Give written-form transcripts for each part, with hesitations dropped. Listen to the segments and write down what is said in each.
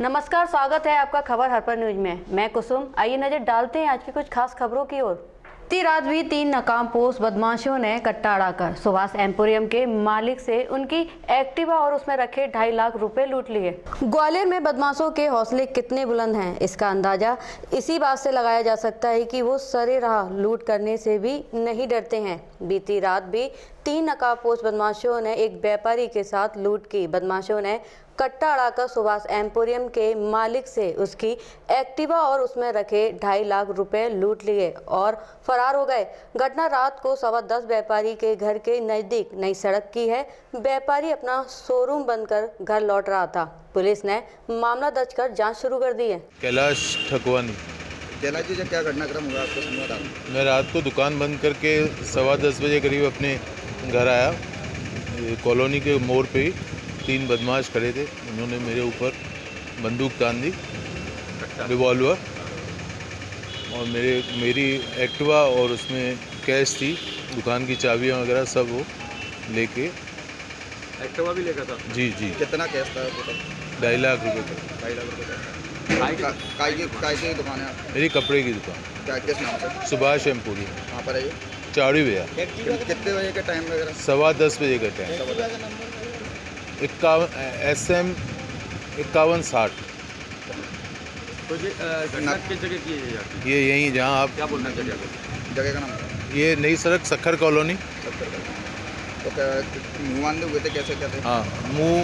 नमस्कार, स्वागत है आपका खबर हरपर न्यूज में। मैं कुसुम। आइए नजर डालते हैं आज की कुछ खास खबरों की ओर। बीती रात भी 3 नकामपोश बदमाशों ने कट्टा अड़ाकर सुभाष एम्पोरियम के मालिक से उनकी एक्टिवा और उसमें रखे 2.5 लाख रुपए लूट लिए। ग्वालियर में बदमाशों के हौसले कितने बुलंद हैं, इसका अंदाजा इसी बात से लगाया जा सकता है कि वो सरेराह लूट करने से भी नहीं डरते हैं। बीती रात भी 3 नकाबपोश बदमाशों ने एक व्यापारी के साथ लूट की। बदमाशों ने कट्टा अड़ाकर सुभाष एम्पोरियम के मालिक से उसकी एक्टिवा और उसमें रखे 2.5 लाख रुपए लूट लिए और फरार हो गए। घटना रात को 10:15 व्यापारी के घर के नज़दीक नई सड़क की है। व्यापारी अपना शोरूम बंद कर घर लौट रहा था। पुलिस ने मामला दर्ज कर जांच शुरू कर दी है। कैलाश ठकवानी। कैलाश जी, क्या घटनाक्रम हुआ आपको समझा? मैं रात को दुकान बंद करके 10:15 बजे करीब अपने घर आया। कॉलोनी के मोड़ पे 3 बदमाश खड़े थे। उन्होंने मेरे ऊपर बंदूक तान दी, रिवॉल्वर, और मेरी एक्टिवा और उसमें कैश थी, दुकान की चाबियां वगैरह सब वो लेके। एक्टिवा भी लेकर था? जी। कितना कैश था? 2.5 लाख रुपये का। 2.5 लाख रुपये का। काय की दुकान है आपकी? मेरी कपड़े की दुकान। क्या किस नाम से? सुभाष एम्पोरियम। कहाँ पर है ये? चावड़ी भैया। कितने बजे का टाइम वगैरह? 10:15 बजे का टाइम। 51 SM 5160। तो ये घटना किस जगह की है आपकी? ये यहीं जहाँ आप क्या बोलना चाहिए आपको? जगह का नाम? ये नई सड़क सखर कॉलोनी। तो क्या मुँह बांधे हुए थे? कैसे क्या थे? हाँ, मुंह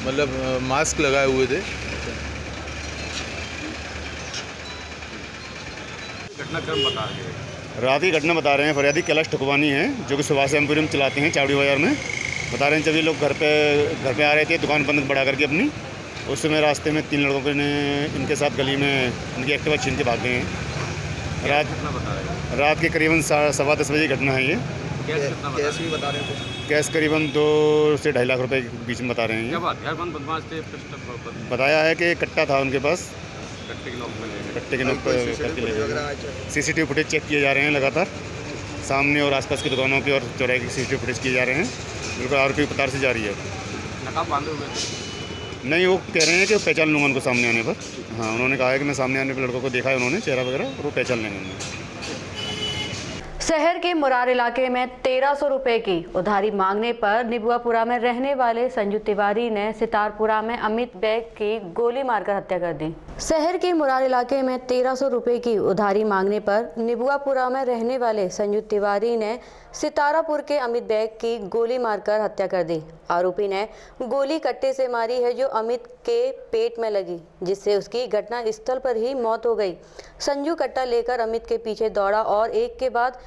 मतलब मास्क लगाए हुए थे। घटनाक्रम बता रहे हैं। रात की घटना बता रहे हैं। फरियादी कैलाश ठकवानी हैं, जो कि सुभाष एम्पोरियम चलाते हैं चावड़ी बाजार में। बता रहे हैं जब ये लोग घर पे आ रहे थे दुकान बंद बढ़ा करके अपनी, उस समय रास्ते में 3 लड़कों ने इनके साथ गली में इनकी एक्टिवा छीन के भाग गए हैं। रात के करीबन 10:15 बजे की घटना है ये। कैश भी बता रहे थे? कैश करीबन 2 से 2.5 लाख रुपए के बीच में बता रहे हैं। बदमाश थे? बताया है कि कट्टा था उनके पास, कट्टे के नोक पर करके ले गए। CCTV फुटेज चेक किए जा रहे हैं लगातार, सामने और आसपास की दुकानों की और चौराहे की CCTV फुटेज किए जा रहे हैं। बिल्कुल आरोपी पतार से जारी है। नकाब बांधे हुए थे? नहीं, वो कह रहे हैं कि पहचान लूँगा उनको सामने आने पर। हाँ, उन्होंने कहा है कि मैं सामने आने पर लड़कों को देखा है उन्होंने, चेहरा वगैरह, और वो पहचान लेंगे उन्हें। शहर के मुरार इलाके में 1300 रुपए की उधारी मांगने पर निबुआपुरा में रहने वाले संजू तिवारी ने सितारपुरा में अमित बैग की गोली मारकर हत्या कर दी। शहर के मुरार इलाके में 1300 रुपए की उधारी मांगने पर निबुआपुरा में रहने वाले संजू तिवारी ने सितारापुर के अमित बैग की गोली मारकर हत्या कर दी। आरोपी ने गोली कट्टे से मारी है जो अमित के पेट में लगी, जिससे उसकी घटना स्थल पर ही मौत हो गई। संजू कट्टा लेकर अमित के पीछे दौड़ा और एक के बाद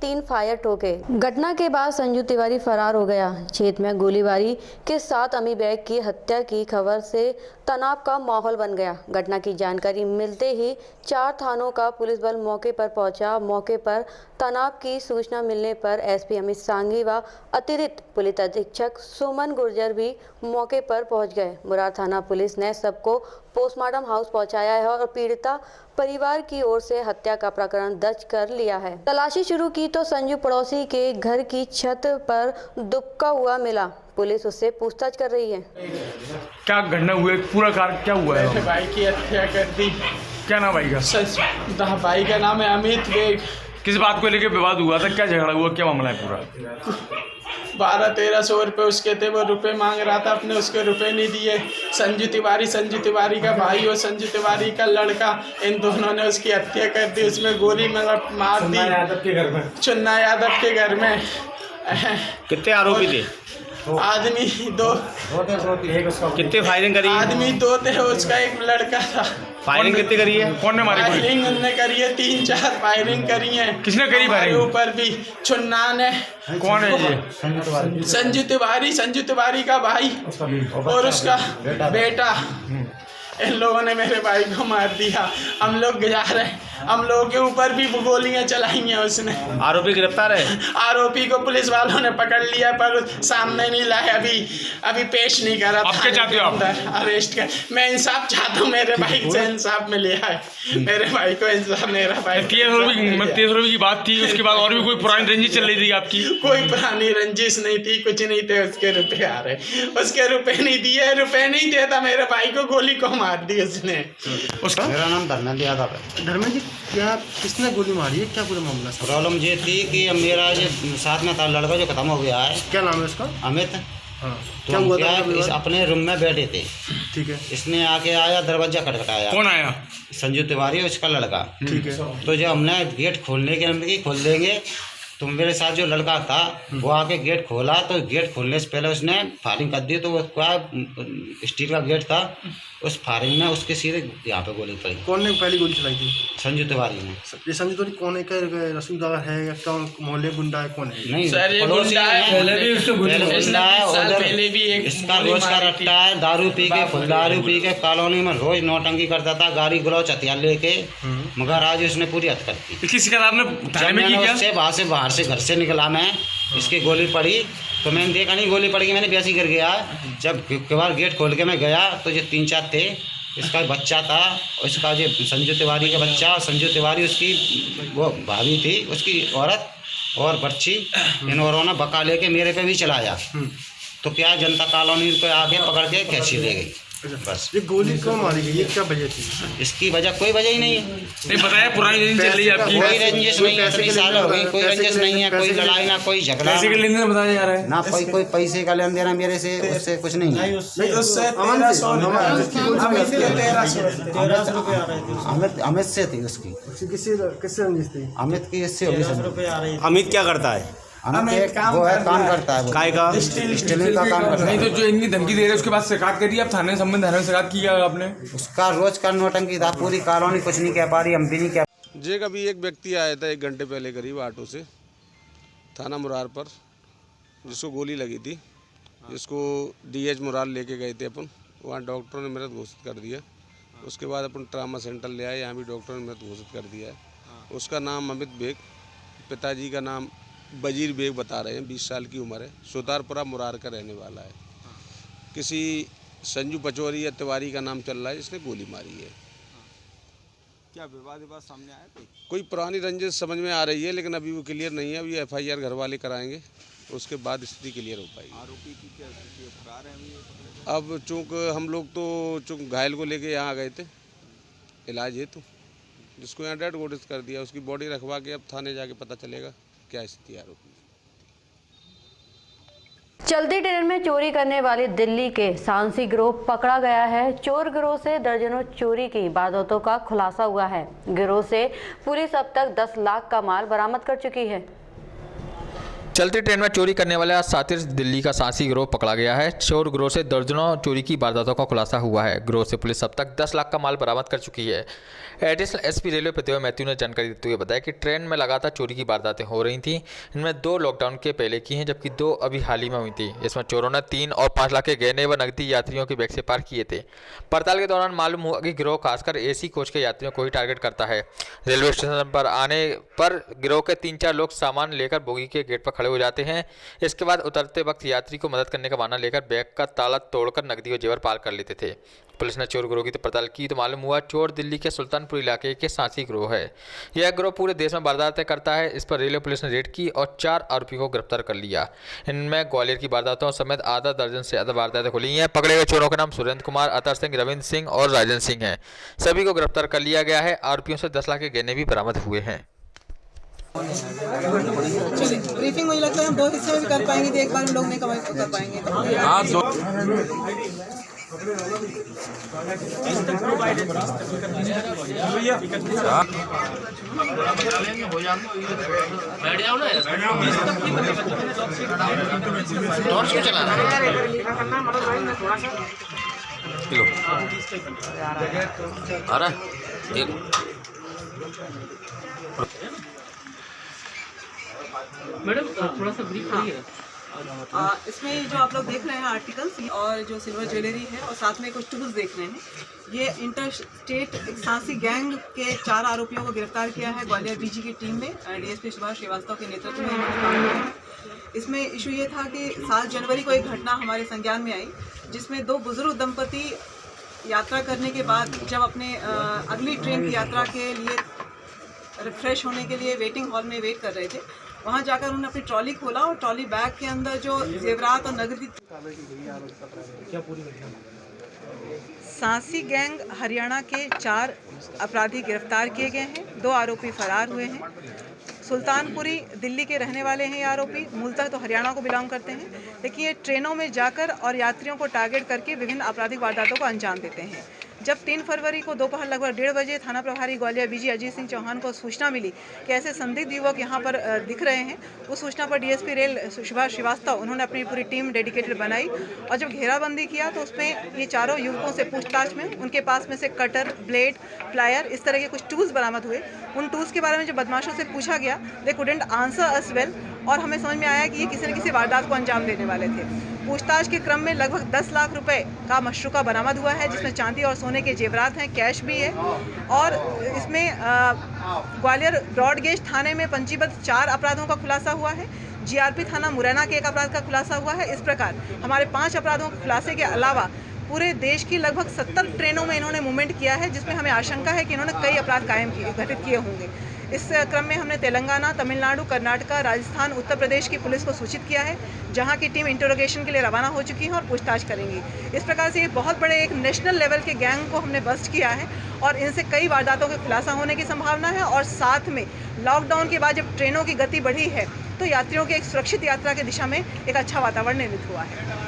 3 फायर ठोके। घटना के बाद संजू तिवारी फरार हो गया। क्षेत्र में गोलीबारी के साथ अमित बैग की हत्या की खबर से तनाव का माहौल बन गया। घटना की जानकारी मिलते ही 4 थानों का पुलिस बल मौके पर पहुंचा। मौके पर तनाव की सूचना मिलने पर SP अमित सांघी व अतिरिक्त पुलिस अधीक्षक सुमन गुर्जर भी मौके पर पहुंच गए। मुरार थाना पुलिस ने सबको पोस्टमार्टम हाउस पहुंचाया है और पीड़िता परिवार की ओर से हत्या का प्रकरण दर्ज कर लिया है। तलाशी शुरू की तो संजू पड़ोसी के घर की छत पर दुबका हुआ मिला। पुलिस उससे पूछताछ कर रही है। क्या घटना हुई, पूरा कारण क्या हुआ है? भाई की हत्या कर दी। क्या नाम भाई का? भाई का नाम है अमित बेग। किस बात को लेकर विवाद हुआ था, क्या झगड़ा हुआ, क्या मामला है पूरा? 1200-1300 रुपये उसके थे, वो रुपए मांग रहा था अपने, उसके रुपए नहीं दिए। संजू तिवारी का भाई और संजू तिवारी का लड़का, इन दोनों ने उसकी हत्या कर दी। उसमें गोली मार दी चुन्ना यादव के घर में। कितने आरोपी थे? आदमी 2। कितने फायरिंग करी? आदमी 2 थे, उसका एक लड़का था। फायरिंग कितने करी है? कौन ने मारी? फायरिंग उनने करी है, 3-4 फायरिंग करी है। किसने करी फायरिंग? ऊपर भी चुन्ना ने। कौन है ये? संजू तिवारी का भाई और उसका बेटा। इन लोगों ने मेरे भाई को मार दिया। हम लोग जा रहे हैं हम लोगों के ऊपर भी गोलियां चलाई हैं उसने। आरोपी गिरफ्तार है? आरोपी को पुलिस वालों ने पकड़ लिया पर सामने नहीं लाया, अभी पेश नहीं करा। अब क्या चाहते हो आप? अरेस्ट कर, मैं इंसाफ चाहता हूँ, मेरे भाई से इंसाफ मिले है, मेरे भाई को इंसाफ, मेरा भाई। 30 रुपये की बात थी, उसके बाद और भी कोई पुरानी रंजिश चल रही थी आपकी? कोई पुरानी रंजिश नहीं थी, कुछ नहीं थे, उसके रुपए आ रहे, उसके रुपए नहीं दिए, रुपए नहीं देता, मेरे भाई को गोली को मार दी उसने। उसका मेरा नाम धर्मेंद्र यादव है। धर्मेंद्र जी, क्या किसने गोली मारी है, क्या पूरा मामला? प्रॉब्लम ये थी कि अब मेरा ये साथ में था लड़का जो खत्म हो गया है, क्या नाम है उसका? अमित। हाँ, तो क्या हम हुआ क्या था? इस अपने रूम में बैठे थे, ठीक है, इसने आके आया, दरवाजा खटखटाया। कौन आया? संजू तिवारी, उसका लड़का। ठीक है। तो जब हमने गेट खोलने के लिए खोल देंगे तो मेरे साथ जो लड़का था वो आके गेट खोला, तो गेट खोलने से पहले उसने फायरिंग कर दी। तो वो क्या स्टील का गेट था, उस फायरिंग में उसके सीधे यहाँ पे गोली पड़ी। कौन ने पहली गोली चलाई थी? संजू तिवारी ने। ये संजू तिवारी कौन है? क्या रसूलदार है या कौन, मोहल्ले गुंडा है, कौन है? नहीं सर, ये पड़ोसी गुंडा है, है। पहले भी उसको गुंडा है, उधर पहले भी एक इसका गोली रोज का मारी रट्टा है, दारू पी के, फुल दारू पी के कॉलोनी में रोज नौटंकी करता था, गाड़ी गलौच हथियार लेके, मगर आज उसने पूरी हद कर दी। इसकी शिकायत आपने थाने में की क्या? उससे बाहर से घर से निकला मैं, इसकी गोली पड़ी तो मैंने देखा नहीं गोली पड़ी, मैंने वैसे ही कर गया। जब बार गेट खोल के मैं गया तो ये 3-4 थे, इसका बच्चा था, उसका जो संजू तिवारी का बच्चा, संजू तिवारी उसकी वो भाभी थी, उसकी औरत और बच्ची, इन औरों ने बका लेके मेरे पे भी चलाया। तो क्या जनता कॉलोनी को आगे पकड़ के कैसी ले गई बस। ये गोली क्यों मारी गई, ये क्या वजह थी? इसकी वजह कोई वजह ही नहीं है। नहीं बताया, पुरानी रंजिश चल रही है आपकी? कोई रंजिश नहीं है, इतनी साल हो गई, कोई रंजिश नहीं है, कोई लड़ाई ना कोई झगड़ा पैसे के लेन देन बताया जा रहा है ना, कोई पैसे का लेन देना मेरे से, उससे कुछ नहीं है। अमित से थी उसकी। किससे रंजिश थी? अमित की इससे होगी। अमित क्या करता है? अमित वो है काम करता है, काय का? स्टीलिंग का काम करता नहीं है। तो जो इनकी धमकी दे रहे हैं उसके बाद शिकायत करी आप थाने संबंध थाने में शिकायत की क्या आपने? उसका रोज का नौटंकी था, पूरी कॉलोनी कुछ नहीं कह पा रही, हम भी नहीं कह। जे कभी एक व्यक्ति आया था 1 घंटे पहले करीब ऑटो से थाना मुरार पर, जिसको गोली लगी थी, जिसको DH मुरार लेके गए थे अपन, वहाँ डॉक्टरों ने मृत घोषित कर दिया। उसके बाद अपन ट्रामा सेंटर ले आए, यहाँ भी डॉक्टरों ने मृत घोषित कर दिया है। उसका नाम अमित बेग, पिताजी का नाम बजीर बेग बता रहे हैं, 20 साल की उम्र है, सुतारपुरा मुरार का रहने वाला है। किसी संजू पचौरी या तिवारी का नाम चल रहा है जिसने गोली मारी है। क्या विवाद सामने आया? कोई पुरानी रंजिश समझ में आ रही है, लेकिन अभी वो क्लियर नहीं है। अभी FIR घर वाले कराएंगे, उसके बाद स्थिति क्लियर हो पाएगी। आरोपी की क्या स्थिति है, फरार है अभी? अब चूँकि हम लोग तो घायल को लेके यहाँ गए थे इलाज हेतु, जिसको यहाँ डेड घोषित कर दिया, उसकी बॉडी रखवा के अब थाने जाके पता चलेगा क्या स्थिति आरोपी। चलती ट्रेन में चोरी करने वाली दिल्ली के सांसी गिरोह पकड़ा गया है। चोर गिरोह से दर्जनों चोरी की वारदातों का खुलासा हुआ है। गिरोह से पुलिस अब तक 10 लाख का माल बरामद कर चुकी है। चलती ट्रेन में चोरी करने वाला सातिर दिल्ली का सांसी गिरोह पकड़ा गया है। चोर गिरोह से दर्जनों चोरी की वारदातों का खुलासा हुआ है। गिरोह से पुलिस अब तक 10 लाख का माल बरामद कर चुकी है। एडिशनल SP रेलवे प्रतिभा मैथ्यू ने जानकारी देते हुए बताया कि ट्रेन में लगातार चोरी की वारदातें हो रही थी। इनमें 2 लॉकडाउन के पहले की हैं, जबकि 2 अभी हाल ही में हुई थी। इसमें चोरों ने 3 और 5 लाख के गहने व नकदी यात्रियों के बैग से पार किए थे। पड़ताल के दौरान मालूम हुआ कि गिरोह खासकर AC कोच के यात्रियों को ही टारगेट करता है। रेलवे स्टेशन पर आने पर गिरोह के 3-4 लोग सामान लेकर बोगी के गेट पर खड़े हो जाते हैं। इसके बाद उतरते वक्त यात्री को मदद करने का बहाना लेकर बैग का ताला तोड़कर नकदी और जेवर पार कर लेते थे। पुलिस ने चोर गिरोह की पड़ताल की तो मालूम हुआ चोर दिल्ली के सुल्तानपुर इलाके के सांसी गिरोह है। यह गिरोह पूरे देश में वारदातें करता है। इस पर रेलवे पुलिस ने रेड की और 4 आरोपियों को गिरफ्तार कर लिया। इनमें ग्वालियर की वारदातों समेत आधा दर्जन से ज्यादा वारदातें खुली हैं। पकड़े गए चोरों के नाम सुरेंद्र कुमार, अतर सिंह, रविंद्र सिंह और राजन सिंह हैं। सभी को गिरफ्तार कर लिया गया है। आरोपियों से 10 लाख के गहने भी बरामद हुए हैं। ब्रीफिंग मुझे लगता है हम 2 हिस्से में भी कर पाएंगे, तो एक बार हम लोग नहीं कर पाएंगे। मैडम थोड़ा सा ब्रीफ करिए। इसमें जो आप लोग देख रहे हैं आर्टिकल्स और जो सिल्वर ज्वेलरी है और साथ में कुछ टूल्स देख रहे हैं। ये इंटर स्टेट एक सांसी गैंग के 4 आरोपियों को गिरफ्तार किया है ग्वालियर बीजी की टीम में डीएसपी सुभाष श्रीवास्तव के नेतृत्व में इन्होंने काम किया है। इसमें इशू ये था कि 7 जनवरी को एक घटना हमारे संज्ञान में आई जिसमें 2 बुजुर्ग दंपति यात्रा करने के बाद जब अपने अगली ट्रेन की यात्रा के लिए रिफ्रेश होने के लिए वेटिंग हॉल में वेट कर रहे थे, वहाँ जाकर उन्होंने अपनी ट्रॉली खोला और ट्रॉली बैग के अंदर जो जेवरात और नगदी। सांसी गैंग हरियाणा के 4 अपराधी गिरफ्तार किए गए हैं। 2 आरोपी फरार हुए हैं। सुल्तानपुरी दिल्ली के रहने वाले हैं ये आरोपी, मूलतः तो हरियाणा को बिलोंग करते हैं, लेकिन ये ट्रेनों में जाकर और यात्रियों को टारगेट करके विभिन्न आपराधिक वारदातों को अंजाम देते हैं। जब 3 फरवरी को दोपहर लगभग 1:30 बजे थाना प्रभारी ग्वालियर बीजी अजीत सिंह चौहान को सूचना मिली कि ऐसे संदिग्ध युवक यहाँ पर दिख रहे हैं, उस सूचना पर डीएसपी रेल सुभाष श्रीवास्तव उन्होंने अपनी पूरी टीम डेडिकेटेड बनाई और जब घेराबंदी किया तो उसमें ये चारों युवकों से पूछताछ में उनके पास में से कटर, ब्लेड, प्लायर, इस तरह के कुछ टूल्स बरामद हुए। उन टूल्स के बारे में जब बदमाशों से पूछा गया, they couldn't answer us well, और हमें समझ में आया कि ये किसी न किसी वारदात को अंजाम देने वाले थे। पूछताछ के क्रम में लगभग 10 लाख रुपए का मशरूका बरामद हुआ है, जिसमें चांदी और सोने के जेवरात हैं, कैश भी है। और इसमें ग्वालियर ब्रॉडगेज थाने में पंजीबद्ध 4 अपराधों का खुलासा हुआ है। जीआरपी थाना मुरैना के 1 अपराध का खुलासा हुआ है। इस प्रकार हमारे 5 अपराधों के खुलासे के अलावा पूरे देश की लगभग 70 ट्रेनों में इन्होंने मूवमेंट किया है, जिसमें हमें आशंका है कि इन्होंने कई अपराध घटित किए होंगे। इस क्रम में हमने तेलंगाना, तमिलनाडु, कर्नाटका, राजस्थान, उत्तर प्रदेश की पुलिस को सूचित किया है, जहां की टीम इंटरोगेशन के लिए रवाना हो चुकी है और पूछताछ करेंगी। इस प्रकार से ये बहुत बड़े एक नेशनल लेवल के गैंग को हमने बस्ट किया है और इनसे कई वारदातों के खुलासा होने की संभावना है। और साथ में लॉकडाउन के बाद जब ट्रेनों की गति बढ़ी है तो यात्रियों के एक सुरक्षित यात्रा की दिशा में एक अच्छा वातावरण निर्मित हुआ है।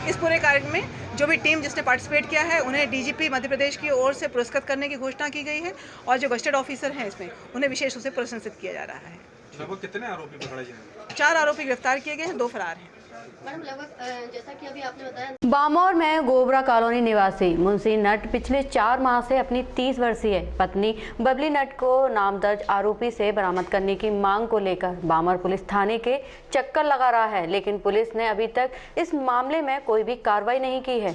इस पूरे कार्य में जो भी टीम जिसने पार्टिसिपेट किया है उन्हें डीजीपी मध्य प्रदेश की ओर से पुरस्कृत करने की घोषणा की गई है और जो गस्टेड ऑफिसर हैं इसमें उन्हें विशेष रूप से प्रशंसित किया जा रहा है। लगभग कितने आरोपी पकड़े गए? 4 आरोपी गिरफ्तार किए गए हैं, 2 फरार हैं। मैडम, लगभग जैसा कि अभी आपने बताया, बामौर में गोबरा कॉलोनी निवासी मुंशी नट पिछले 4 माह से अपनी 30 वर्षीय पत्नी बबली नट को नामदर्ज आरोपी से बरामद करने की मांग को लेकर बामौर पुलिस थाने के चक्कर लगा रहा है, लेकिन पुलिस ने अभी तक इस मामले में कोई भी कार्रवाई नहीं की है।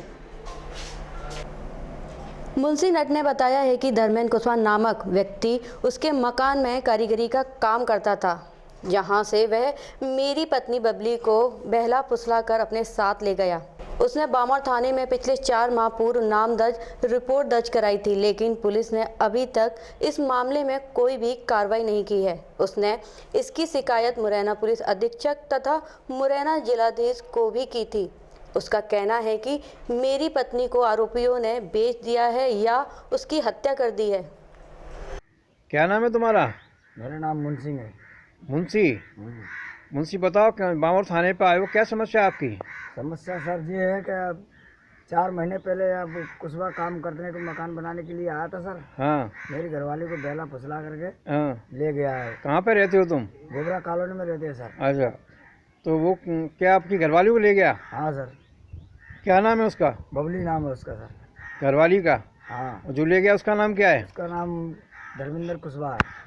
मुंशी नट ने बताया है कि धर्मेंद्र कुशवाहा नामक व्यक्ति उसके मकान में कारीगरी का काम करता था, जहां से वह मेरी पत्नी बबली को बहला फुसला कर अपने साथ ले गया। उसने बामौर थाने में पिछले 4 माह पूर्व नामदर्ज रिपोर्ट दर्ज कराई थी, लेकिन पुलिस ने अभी तक इस मामले में कोई भी कार्रवाई नहीं की है। उसने इसकी शिकायत मुरैना पुलिस अधीक्षक तथा मुरैना जिलाधीश को भी की थी। उसका कहना है कि मेरी पत्नी को आरोपियों ने बेच दिया है या उसकी हत्या कर दी है। क्या नाम है तुम्हारा? मेरा नाम मुंशी है। मुंशी बताओ, बामौर थाने पे आए हो, क्या समस्या आपकी? समस्या सर ये है कि 4 महीने पहले अब कुशवाहा काम करने को मकान बनाने के लिए आया था सर। हाँ। मेरी घरवाली को बहला फुसला करके हाँ। ले गया है। कहाँ पे रहते हो तुम? गोबरा कॉलोनी में रहते हैं सर। अच्छा, तो वो क्या आपकी घरवाली को ले गया? हाँ सर। क्या नाम है उसका? बबली नाम है उसका सर। घरवाली का? हाँ। जो ले गया उसका नाम क्या है? उसका नाम धर्मेंद्र कुशवाहा है।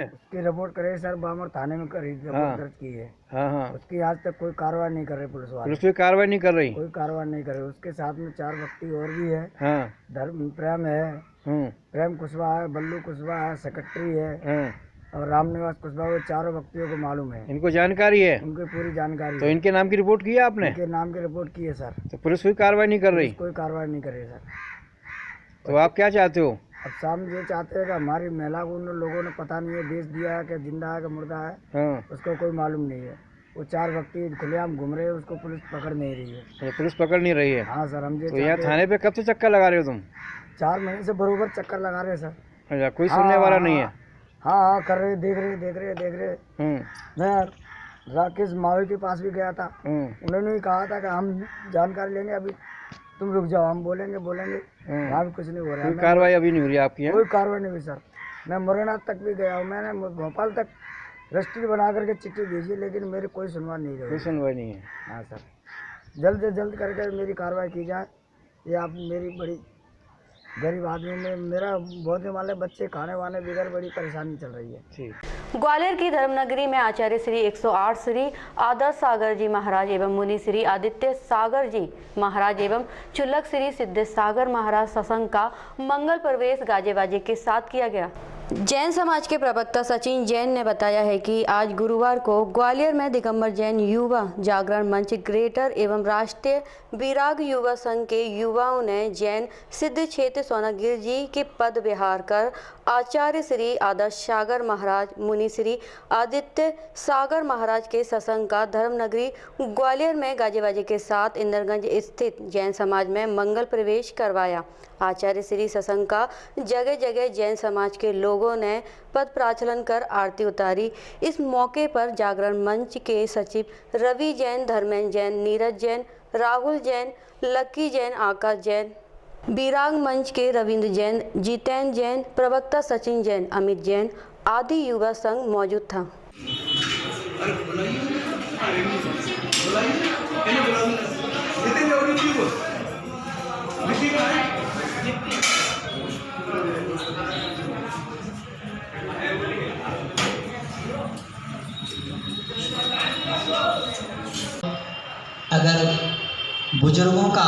उसकी रिपोर्ट करे सर, बामौर थाने में रिपोर्ट दर्ज की है। हाँ हाँ। उसकी आज तक कोई कार्रवाई नहीं कर रही पुलिस वाले। पुलिस कोई कार्रवाई नहीं कर रही? कोई कार्रवाई नहीं कर रही। उसके साथ में 4 व्यक्ति और भी है। हाँ। प्रेम है, प्रेम कुशवाहा है, बल्लू कुशवाहा है, सेक्रेटरी है और रामनिवास कुशवाहा, 4 व्यक्तियों को मालूम है। इनको जानकारी है? उनकी पूरी जानकारी। तो इनके नाम की रिपोर्ट की है आपने? इनके नाम की रिपोर्ट की है सर। तो पुलिस कोई कार्रवाई नहीं कर रही? कोई कार्रवाई नहीं कर रही सर। तो आप क्या चाहते हो? अब सामने ये चाहते हैं कि हमारी महिला को उन लोगों ने पता नहीं है बेच दिया है कि जिंदा है कि मुर्दा है। हाँ। उसको कोई मालूम नहीं है। वो 4 व्यक्ति खुलेआम घूम रहे हैं, उसको पुलिस पकड़ नहीं रही है। तो पुलिस पकड़ नहीं रही है? हाँ सर। हम तो यहाँ थाने पे कब से चक्कर लगा रहे हो तुम? 4 महीने से बरोबर चक्कर लगा रहे हैं सर। अच्छा, कोई सुनने वाला नहीं है? हाँ कर रहे, देख रहे। मैं राकेश मावी के पास भी गया था। उन्होंने भी कहा था कि हम जानकारी लेंगे, अभी तुम रुक जाओ, हम बोलेंगे। वहाँ भी कुछ नहीं हो रहा है। कोई कार्रवाई अभी नहीं हो रही आपकी? कोई कार्रवाई नहीं हुई सर। मैं मुरैना तक भी गया हूँ, मैंने भोपाल तक रजिस्ट्री बना करके चिट्ठी भेजी, लेकिन मेरी कोई सुनवाई नहीं रही। कोई सुनवाई नहीं है? हाँ सर। जल्द से जल्द करके मेरी कार्रवाई की जाए, ये आप मेरी बड़ी गरीब आदमी में मेरा बहुत वाले बच्चे खाने वाने बगैर बड़ी परेशानी चल रही है। ग्वालियर की धर्मनगरी में आचार्य श्री 108 श्री आदर्श सागर जी महाराज एवं मुनि श्री आदित्य सागर जी महाराज एवं चुल्लक श्री सिद्धेश सागर महाराज सत्संग का मंगल प्रवेश गाजे बाजे के साथ किया गया। जैन समाज के प्रवक्ता सचिन जैन ने बताया है कि आज गुरुवार को ग्वालियर में दिगंबर जैन युवा जागरण मंच ग्रेटर एवं राष्ट्रीय विराग युवा संघ के युवाओं ने जैन सिद्ध क्षेत्र सोनागिर जी के पद विहार कर आचार्य श्री आदर्श सागर महाराज मुनि श्री आदित्य सागर महाराज के सत्संग का धर्मनगरी ग्वालियर में गाजे बाजे के साथ इंदरगंज स्थित जैन समाज में मंगल प्रवेश करवाया। आचार्य श्री सत्संग का जगह जगह जैन समाज के लोगों ने पद प्राचलन कर आरती उतारी। इस मौके पर जागरण मंच के सचिव रवि जैन, धर्मेंद्र जैन, नीरज जैन, राहुल जैन, लक्की जैन, आकाश जैन, विराग मंच के रविंद्र जैन, जितेंद्र जैन, प्रवक्ता सचिन जैन, अमित जैन आदि युवा संघ मौजूद था। अगर बुजुर्गों का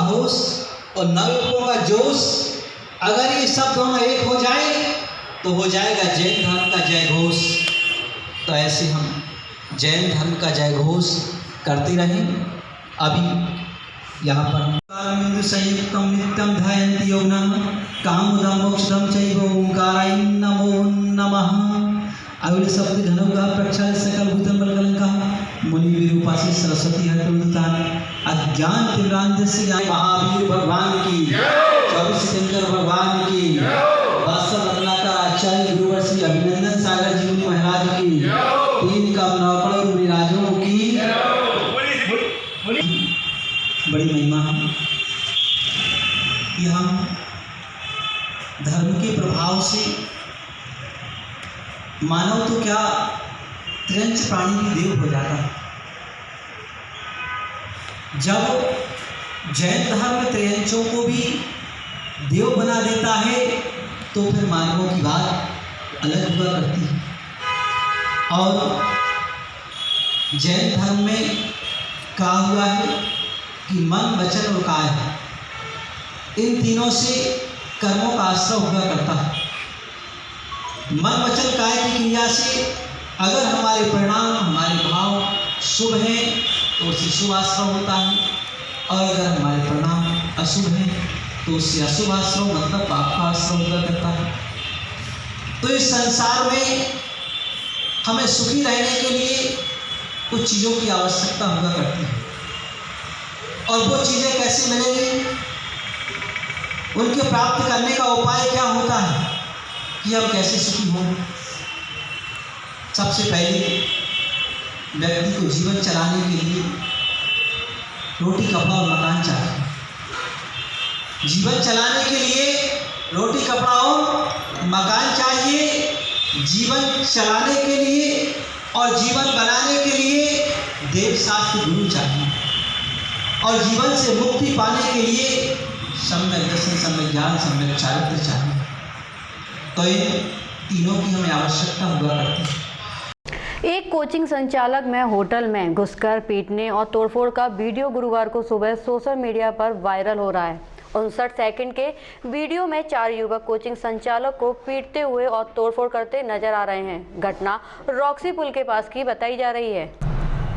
होश और नवयुवकों का जोश, अगर ये सब दोनों एक हो जाए तो हो जाएगा जैन धर्म का जय घोष। तो ऐसे हम जैन धर्म का जय घोष करते रहें। अभी यहाँ पर संयुक्तम नित्यम ध्यायन्ति योगिनः कामदं मोक्षदं चैव ओंकाराय नमो नमः। अविल शब्द धनुगा प्रक्षाल सकल भूतम बलकलंका मुनि विरूपासी सरस्वती हतुलतान अज्ञान तिम्रांत से महावीर भगवान की 24 शंकर भगवान की वात्सल रत्नाकर आचार्य गुरुवर श्री अभिनंदन सागर जी मुनि महाराज की 3 कम 9 करोड़ मुनिराजों की बड़ी महिमा है। कि हम धर्म के प्रभाव से मानव तो क्या त्रियंच प्राणी भी देव हो जाता है। जब जैन धर्म त्रियंचों को भी देव बना देता है तो फिर मानवों की बात अलग हुआ करती है। और जैन धर्म में कहा हुआ है कि मन, वचन और काया, इन तीनों से कर्मों का आश्रय हुआ करता है। मन, वचन, काया की क्रिया से अगर हमारे परिणाम, हमारे भाव शुभ हैं तो उससे शुभ आश्रय होता है, और अगर हमारे परिणाम अशुभ हैं तो उससे अशुभ आश्रय मतलब पाप का आश्रय हुआ करता है। तो इस संसार में हमें सुखी रहने के लिए कुछ चीज़ों की आवश्यकता हुआ करती है। और वो चीज़ें कैसे मिलेंगी, उनके प्राप्त करने का उपाय क्या होता है कि हम कैसे सुखी हों। सबसे पहले व्यक्ति को जीवन चलाने के लिए रोटी, कपड़ा और मकान चाहिए। जीवन चलाने के लिए रोटी, कपड़ा और मकान चाहिए। जीवन चलाने के लिए और जीवन बनाने के लिए देव शास्त्र गुरु चाहिए। और जीवन से मुक्ति पाने के लिए सम्यक दर्शन, सम्यक ज्ञान, सम्यक चारित्र चाहिए। तो इन तीनों की हमें आवश्यकता हुआ करती है। एक कोचिंग संचालक में होटल में घुसकर पीटने और तोड़फोड़ का वीडियो गुरुवार को सुबह सोशल मीडिया पर वायरल हो रहा है। 59 सेकंड के वीडियो में 4 युवक कोचिंग संचालक को पीटते हुए और तोड़फोड़ करते नजर आ रहे हैं। घटना रॉक्सी पुल के पास की बताई जा रही है।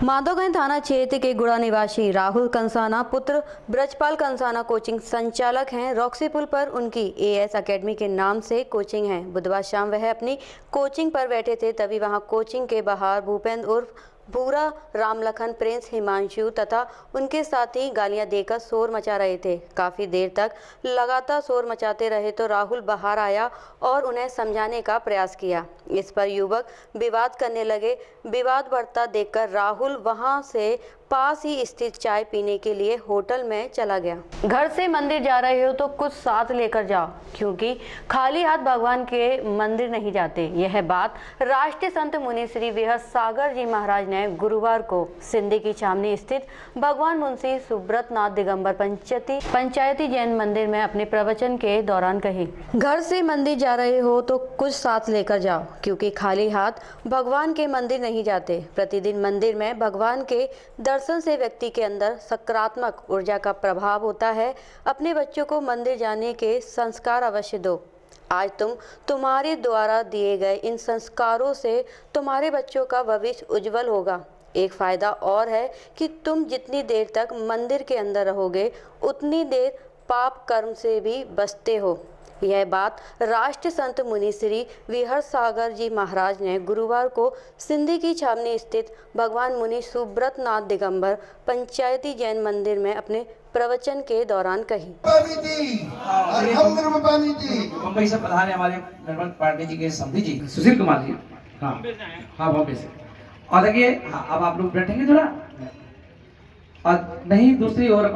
माधोगंज थाना क्षेत्र के गुड़ा निवासी राहुल कंसाना पुत्र ब्रजपाल कंसाना कोचिंग संचालक हैं। रॉक्सी पुल पर उनकी एएस एकेडमी के नाम से कोचिंग है। बुधवार शाम वह अपनी कोचिंग पर बैठे थे, तभी वहां कोचिंग के बाहर भूपेंद्र उर्फ भूरा, रामलखन, प्रिंस, हिमांशु तथा उनके साथी गालियां देकर शोर मचा रहे थे। काफ़ी देर तक लगातार शोर मचाते रहे तो राहुल बाहर आया और उन्हें समझाने का प्रयास किया। इस पर युवक विवाद करने लगे। विवाद बढ़ता देखकर राहुल वहां से पास ही स्थित चाय पीने के लिए होटल में चला गया। घर से मंदिर जा रहे हो तो कुछ साथ लेकर जाओ, क्योंकि खाली हाथ भगवान के मंदिर नहीं जाते। यह बात राष्ट्रीय संत मुनि श्री विहर सागर जी महाराज ने गुरुवार को सिंधी की छावनी स्थित भगवान मुंशी सुब्रत नाथ दिगंबर पंचायती जैन मंदिर में अपने प्रवचन के दौरान कही। घर से मंदिर जा रहे हो तो कुछ साथ लेकर जाओ, क्योंकि खाली हाथ भगवान के मंदिर नहीं जाते। प्रतिदिन मंदिर में भगवान के दर्शन से व्यक्ति के अंदर सकारात्मक ऊर्जा का प्रभाव होता है। अपने बच्चों को मंदिर जाने के संस्कार अवश्य दो। आज तुम्हारे द्वारा दिए गए इन संस्कारों से तुम्हारे बच्चों का भविष्य उज्जवल होगा। एक फायदा और है कि तुम जितनी देर तक मंदिर के अंदर रहोगे उतनी देर पाप कर्म से भी बचते हो। यह बात राष्ट्रीय संत मुनि श्री विहर सागर जी महाराज ने गुरुवार को सिंधी की छावनी स्थित भगवान मुनि सुब्रत नाथ दिगंबर पंचायती जैन मंदिर में अपने प्रवचन के दौरान कही। मुंबई से प्रधान हमारे निर्मल पार्टी जी के समधी जी सुशील कुमार जी। हाँ बॉम्बे से। और देखिए अब आप लोग बैठेंगे थोड़ा, और नहीं दूसरी ओर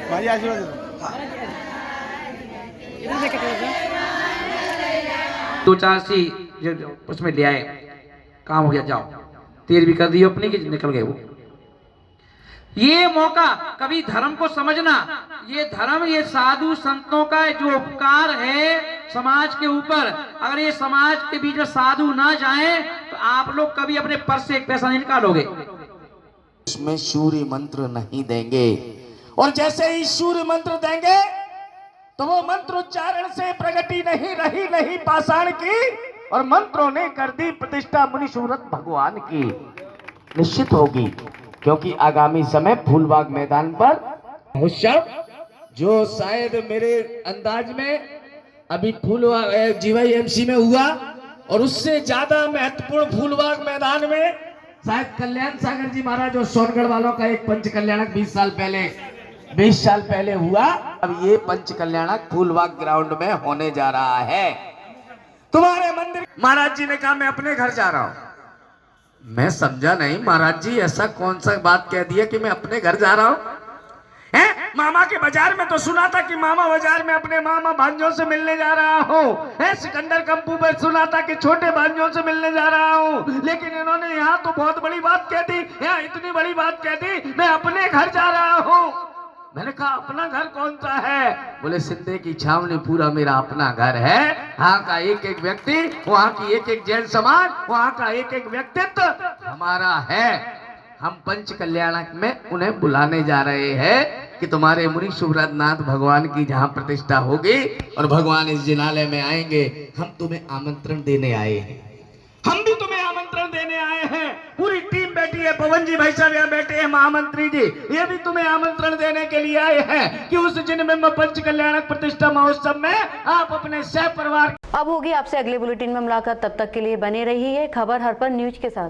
भाई आशीर्वाद दो चार सी उसमें ले आए, काम हो गया, जाओ तीर भी कर दिए अपनी कि निकल गए वो। ये मौका कभी धर्म को समझना, ये धर्म ये साधु संतों का जो उपकार है समाज के ऊपर, अगर ये समाज के बीच में साधु ना जाए तो आप लोग कभी अपने पर्स से एक पैसा नहीं निकालोगे। इसमें सूर्य मंत्र नहीं देंगे, और जैसे ही सूर्य मंत्र देंगे तो वो मंत्र उच्चारण से प्रगति नहीं पाषाण की, और मंत्रों ने कर दी प्रतिष्ठा मुनि सुब्रत भगवान की निश्चित होगी। क्योंकि आगामी समय फूलबाग मैदान पर उत्सव, जो शायद मेरे अंदाज में अभी फूलबाग जीवाईएमसी में हुआ, और उससे ज्यादा महत्वपूर्ण फूलबाग मैदान में शायद कल्याण सागर जी महाराज और सोनगढ़ वालों का एक पंच कल्याणक 20 साल पहले हुआ। अब ये पंच कल्याणक फूलबाग ग्राउंड में होने जा रहा है। तुम्हारे मंदिर महाराज जी ने कहा मैं अपने घर जा रहा हूं। मैं समझा नहीं, महाराज जी ऐसा कौन सा बात कह दिया कि मैं अपने घर जा रहा हूं? हैं? मामा के बाजार में तो सुना था कि मामा बाजार में अपने मामा भांजों से मिलने जा रहा हूँ। सिकंदर कंपू पर सुना था कि छोटे भांजों से मिलने जा रहा हूँ। लेकिन इन्होंने यहाँ तो बहुत बड़ी बात कह दी, यहाँ इतनी बड़ी बात कह दी, मैं अपने घर जा रहा हूँ। मैंने कहा अपना घर कौन सा है? बोले सिंधे की छावनी पूरा मेरा अपना घर है। यहाँ का एक एक व्यक्ति, वहाँ की एक एक जैन समाज, वहाँ का एक एक व्यक्तित्व हमारा है। हम पंच कल्याणक में उन्हें बुलाने जा रहे हैं कि तुम्हारे मुनि सुब्रत नाथ भगवान की जहाँ प्रतिष्ठा होगी और भगवान इस जिनालय में आएंगे, हम तुम्हें आमंत्रण देने आए हैं। हम भी तुम्हें आमंत्रण देने आए हैं। पूरी टीम बैठी है, पवन जी भाई साहब यहाँ बैठे हैं, महामंत्री जी, ये भी तुम्हें आमंत्रण देने के लिए आए हैं कि उस दिन में पंच कल्याणक प्रतिष्ठा महोत्सव में आप अपने सह परिवार। अब होगी आपसे अगले बुलेटिन में मुलाकात, तब तक के लिए बने रहिए खबर हर पल न्यूज के साथ।